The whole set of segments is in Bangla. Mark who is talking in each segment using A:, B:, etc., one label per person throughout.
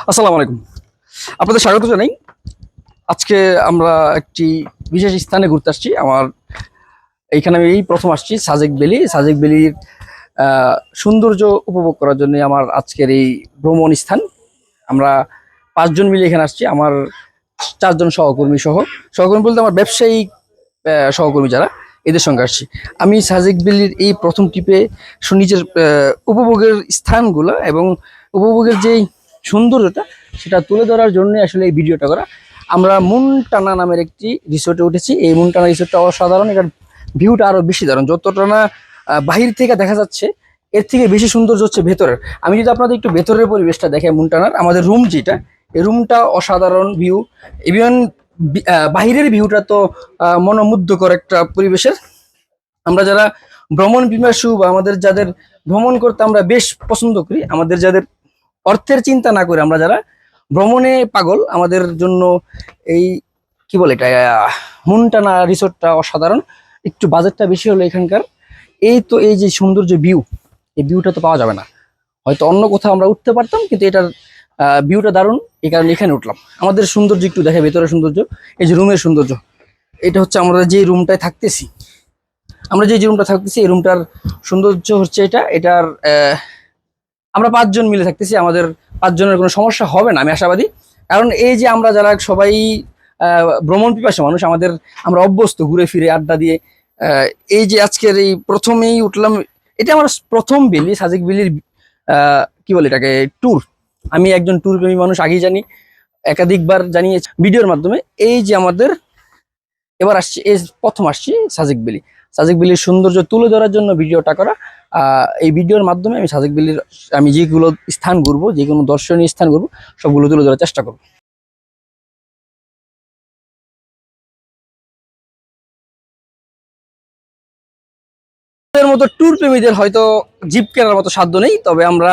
A: আসসালামু আলাইকুম। আপনাদের স্বাগত জানাই। আজকে আমরা একটি বিশেষ স্থানে ঘুরতে আসছি। এইখানে আমি এই প্রথম আসছি সাজেক ভ্যালি। সাজেক ভ্যালির সৌন্দর্য উপভোগ করার জন্য আমার আজকের এই ভ্রমণ স্থান। আমরা 5 জন মিলে এখানে আসছি। আমার 4 জন সহকর্মী সহকর্মী বলতে আমার ব্যবসায়িক সহকর্মী যারা, এদের সঙ্গে আসছি। আমি সাজেক ভ্যালির এই প্রথম ট্রিপে নিজের উপভোগের স্থানগুলো এবং উপভোগের যেই সৌন্দর্যটা সেটা তুলে ধরার জন্য আসলে এই ভিডিওটা করা। আমরা মুনটানা নামের একটি রিসোর্টে উঠেছি। এই মুনটানা রিসোর্টটা অসাধারণ। এটার ভিউটা আরো বেশি দারুণ। যতটা না বাহির থেকে দেখা যাচ্ছে, এর থেকে বেশি সৌন্দর্য হচ্ছে ভেতরের। আমি যদি আপনাদের একটু ভেতরের পরিবেশটা দেখাই, মুনটানার আমাদের রুম যেটা, এই রুমটা অসাধারণ ভিউ। ইভেন বাহিরের ভিউটা তো মনোমুগ্ধকর একটা পরিবেশের। আমরা যারা ভ্রমণ পিপাসু বা আমাদের যাদের ভ্রমণ করতে আমরা বেশ পছন্দ করি, আমাদের যাদের অর্থের চিন্তা না করে আমরা যারা ভ্রমণে পাগল, আমাদের জন্য এই কি বলে এটা মুনটানা রিসোর্টটা অসাধারণ। একটু বাজেটটা বেশি হলো এখানকার। এই যে সৌন্দর্য ভিউ, এই ভিউটা তো পাওয়া যাবে না। হয়তো অন্য কোথাও আমরা উঠতে পারতাম, কিন্তু এটার ভিউটা দারুণ, এই কারণে এখানে উঠলাম। আমাদের সৌন্দর্য একটু দেখে, ভেতরের সৌন্দর্য, এই যে রুমের সৌন্দর্য। এটা হচ্ছে আমরা যে রুমটায় থাকতেছি, যে রুমটা থাকতেছি এই রুমটার সৌন্দর্য হচ্ছে এটার আমরা 5 জন মিলে থাকতেছি। আমাদের 5 জনের কোনো সমস্যা হবে না, আমি আশাবাদী। কারণ এই যে আমরা যারা সবাই ভ্রমণ পিপাসু মানুষ, আমরা অভ্যস্ত ঘুরে ফিরে আড্ডা দিয়ে। এই যে আজকের এই প্রথমেই উঠলাম, এটা আমার প্রথম বেলি, সাজেক বেলির কি বলে এটাকে, ট্যুর। আমি একজন ট্যুর প্রেমী মানুষ, আগেই জানি, একাধিকবার জানিয়েছি ভিডিওর মাধ্যমে। এই যে আমাদের এবার আসছি, এই প্রথম আসছি সাজেক ভ্যালি। সাজেক ভ্যালির সৌন্দর্য তুলে ধরার জন্য ভিডিওটা করা। এই ভিডিওর মাধ্যমে আমি সাজেক ভ্যালির আমি যেগুলো স্থান ঘুরবো, যে কোনো দর্শনীয় স্থান ঘুরবো, সবগুলো তুলে ধরার চেষ্টা করবো। এর মতো ট্যুর প্রেমীদের হয়তো জিপ কেনার মতো সাধ্য নেই, তবে আমরা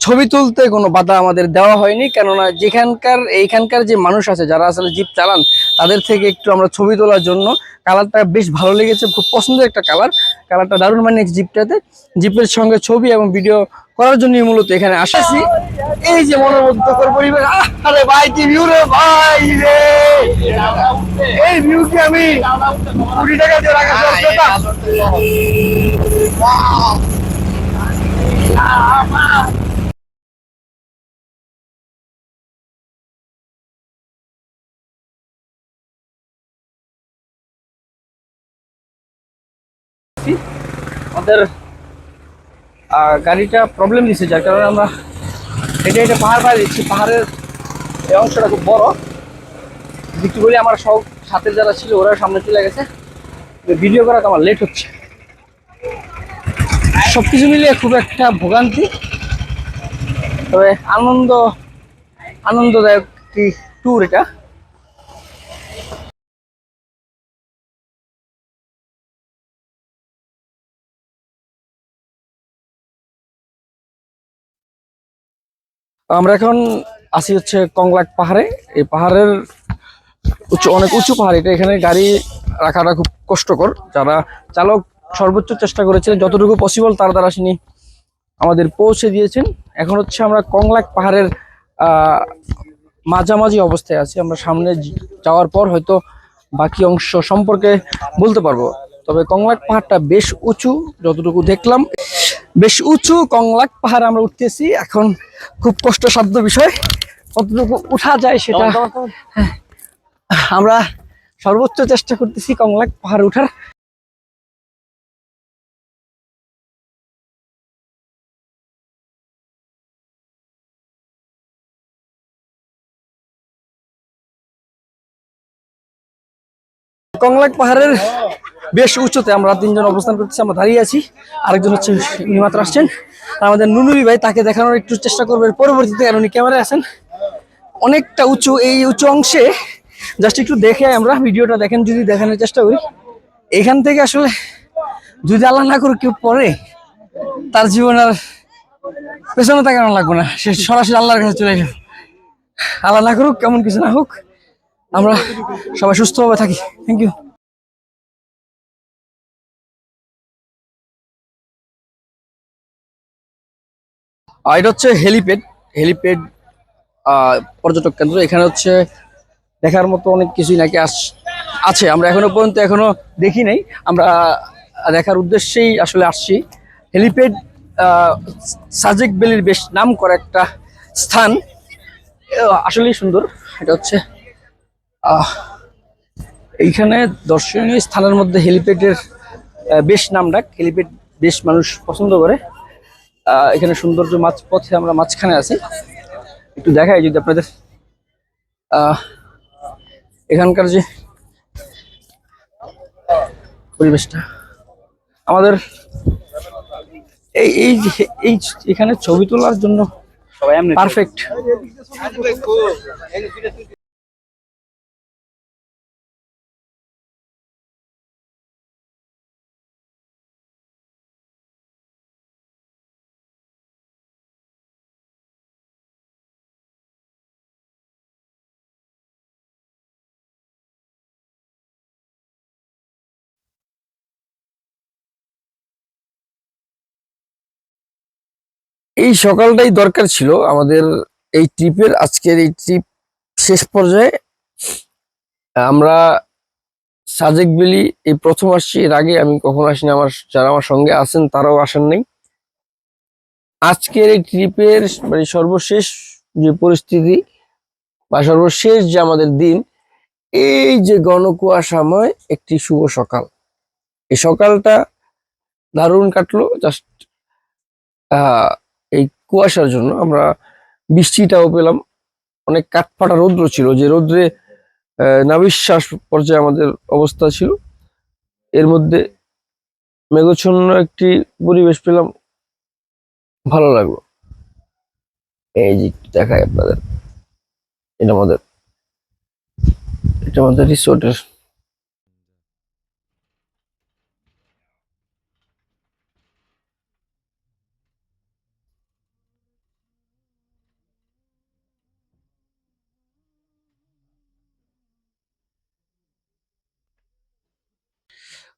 A: ছবি তুলতে কোনো বাধা আমাদের দেওয়া হয়নি। কেননা এইখানকার যে মানুষ আছে যারা আসলে জিপ চালান, তাদের থেকে একটু আমরা ছবি তোলার জন্য, কালারটা বেশ ভালো লেগেছে, খুব পছন্দের একটা কালারটা দারুণ মানিয়েছে জিপটাতে। জিপের সঙ্গে ছবি এবং ভিডিও করার জন্যই মূলত এখানে আসছি। এই যে মনোমুগ্ধকর পরিবেশ, আরে ভাই কি ভিউ রে ভাই রে! এই ভিউ কি আমি 20 টাকা দিয়ে রাখা পেতাম? আমাদের গাড়িটা প্রবলেম দিচ্ছে, যার কারণে আমরা এটা পাহাড় পাড়ি দিচ্ছি। পাহাড়ের এই অংশটা খুব বড়। একটু বলি, আমার সব সাথে যারা ছিল ওরা সামনে চলে গেছে, ভিডিও করাতে আমার লেট হচ্ছে। সবকিছু মিলিয়ে খুব একটা ভোগান্তি, তবে আনন্দদায়ক কি ট্যুর এটা। আমরা এখন আসি হচ্ছে কংলাক পাহাড়ে। এই পাহাড়ের অনেক উঁচু পাহাড় এটা, এখানে গাড়ি রাখাটা খুব কষ্টকর। যারা চালক সর্বোচ্চ চেষ্টা করেছিলেন, যতটুকু পসিবল তার দ্বারা তিনি আমাদের পৌঁছে দিয়েছেন। এখন হচ্ছে আমরা কংলাক পাহাড়ের মাঝামাঝি অবস্থায় আছি। আমরা সামনে যাওয়ার পর হয়তো বাকি অংশ সম্পর্কে বলতে পারবো। তবে কংলাক পাহাড়টা বেশ উঁচু, যতটুকু দেখলাম বেশ উঁচু। কংলাক পাহাড় আমরা উঠতেছি এখন, খুব কষ্টসাধ্য বিষয়। কতটুকু উঠা যায় সেটা আমরা সর্বোচ্চ চেষ্টা করতেছি কংলাক পাহাড় উঠার। কংলাক পাহাড়ের বেশ উঁচুতে আমরা 3 জন অবস্থান করতেছি। আমরা দাঁড়িয়ে আছি, আরেকজন হচ্ছে উনি মাত্র আসছেন, আমাদের নুনুরি ভাই। তাকে দেখানোর একটু চেষ্টা করবে পরবর্তীতে, কারণ উনি ক্যামেরায় আছেন। অনেকটা উঁচু, এই উঁচু অংশে জাস্ট একটু দেখে আমরা ভিডিওটা দেখেন, যদি দেখানোর চেষ্টা করি। এখান থেকে আসলে যদি আল্লাহ না করে কেউ পড়ে, তার জীবন আর পেছনে তাকানো লাগবে না, সে সরাসরি আল্লাহর কাছে চলে যাবে। আল্লাহ না করুক, কেমন কিছু না হোক, আমরা সবাই সুস্থভাবে থাকি। Thank you. এটা হচ্ছে হেলিপ্যাড। হেলিপ্যাড পর্যটক কেন্দ্র। এখানে হচ্ছে দেখার মতো অনেক কিছুই নাকি আছে, আমরা এখনো দেখি নাই। আমরা দেখার উদ্দেশ্যেই আসলে আসছি। হেলিপ্যাড সাজেক ভ্যালির বেশ নাম করা একটা স্থান, আসলেই সুন্দর। এটা হচ্ছে আহ, এইখানে দর্শনীয় স্থানের মধ্যে হেলিপ্যাডের বেশ নামডাক। হেলিপ্যাড বেশ মানুষ পছন্দ করে। এখানে সৌন্দর্য মাঝপথে আমরা মাঝখানে আছি, একটু দেখাই যদি আপনাদের। আহ, এখানকার যে পরিবেশটা আমাদের এই এই এই এখানে ছবি তোলার জন্য পারফেক্ট। এই সকালটাই দরকার ছিল আমাদের এই ট্রিপের। আজকের এই ট্রিপ শেষ পর্যায়ে আমরা সাজেক ভ্যালি এই প্রথম আসছি। এর আগে আমি কখনো আসিনি, যারা আমার সঙ্গে আছেন তারাও আসেন নাই। আজকের এই ট্রিপের মানে সর্বশেষ যে পরিস্থিতি বা সর্বশেষ যে আমাদের দিন, এই যে ঘন কুয়াশাময় একটি শুভ সকাল। এই সকালটা দারুণ কাটলো জাস্ট এই কুয়াশার জন্য। আমরা বৃষ্টিটাও পেলাম। অনেক কাঠফাটা রৌদ্র ছিল, যে রৌদ্রে নাভিশ্বাস পর্যায়ে আমাদের অবস্থা ছিল। এর মধ্যে মেঘচ্ছন্ন একটি পরিবেশ পেলাম, ভালো লাগলো। এই যে একটু দেখাই আপনাদের, এটা আমাদের রিসোর্টের।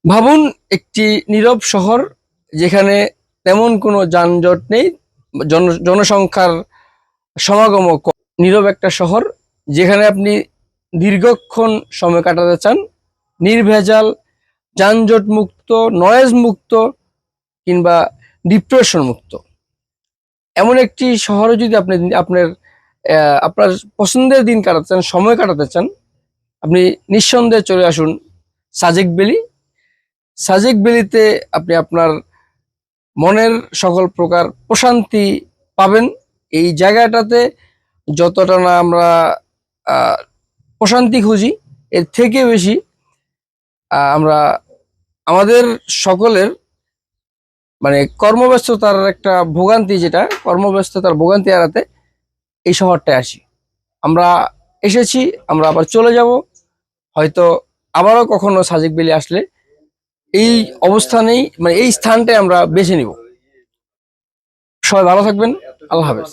A: ভাবুন একটি নীরব শহর, যেখানে তেমন কোনো যানজট নেই, জনসংখ্যার সমাগম নীরব একটা শহর, যেখানে আপনি দীর্ঘক্ষণ সময় কাটাতে চান, নির্ভেজাল, যানজট মুক্ত, নয়েজ মুক্ত, কিংবা ডিপ্রেশন মুক্ত। এমন একটি শহরে যদি আপনি আপনার পছন্দের দিন কাটাতে চান, সময় কাটাতে চান, আপনি নিঃসন্দেহে চলে আসুন সাজেক ভ্যালি। সাজেক ভ্যালিতে আপনি আপনার মনের সকল প্রকার প্রশান্তি পাবেন। এই জায়গাটাতে যতটা না আমরা প্রশান্তি খুঁজি, এর থেকে বেশি আমরা আমাদের সকলের মানে কর্মব্যস্ততার একটা ভোগান্তি, যেটা কর্মব্যস্ততার ভোগান্তি এড়াতে এই শহরটায় আসি। আমরা এসেছি, আমরা আবার চলে যাব। হয়তো আবারও কখনো সাজেক ভ্যালি আসলে এই অবস্থানেই মানে এই স্থানটাই আমরা বেছে নিব। সবাই ভালো থাকবেন। আল্লাহ হাফেজ।